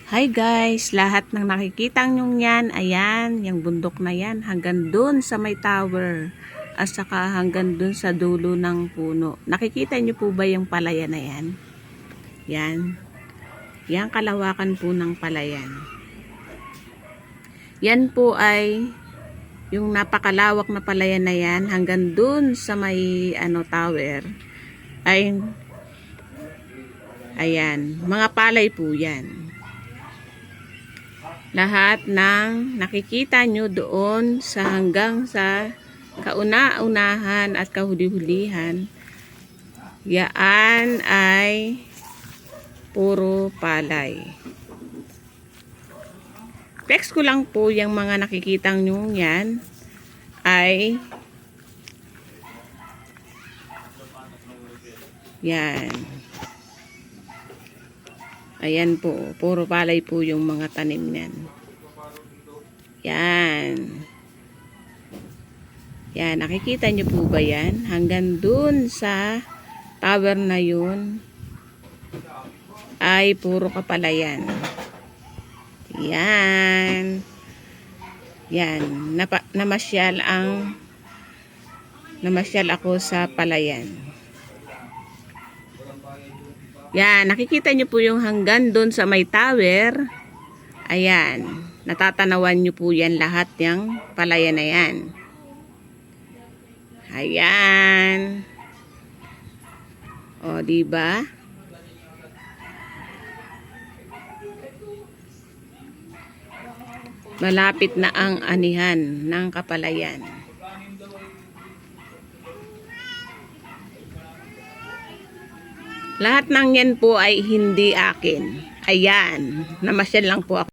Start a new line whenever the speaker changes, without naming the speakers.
Hi guys, lahat ng nakikita nyong yan, ayan, yung bundok na yan, hanggang dun sa may tower, at saka hanggang dun sa dulo ng puno. Nakikita nyo po ba yung palayan na yan? Yan. Yan kalawakan po ng palayan. Yan po ay yung napakalawak na palayan na yan, hanggang dun sa may tower, ay ayan, mga palay po yan. Lahat ng nakikita nyo doon sa hanggang sa kauna-unahan at kahuli-hulihan, yaan ay puro palay. Text ko lang po yung mga nakikita nyo yan ay yan. Ayan po, puro palay po yung mga tanim niyan. Yan. Yan, nakikita nyo po ba yan? Hanggang dun sa tower na yun ay puro kapalayan. Yan. Yan, namasyal ako sa palayan. Yan, nakikita nyo po yung hanggang doon sa may tower. Ayan, natatanawan nyo po yan lahat yung palayan na yan. Ayan. O, diba? Malapit na ang anihan ng kapalayan. Lahat ng yan po ay hindi akin. Ayan, namasyal lang po ako.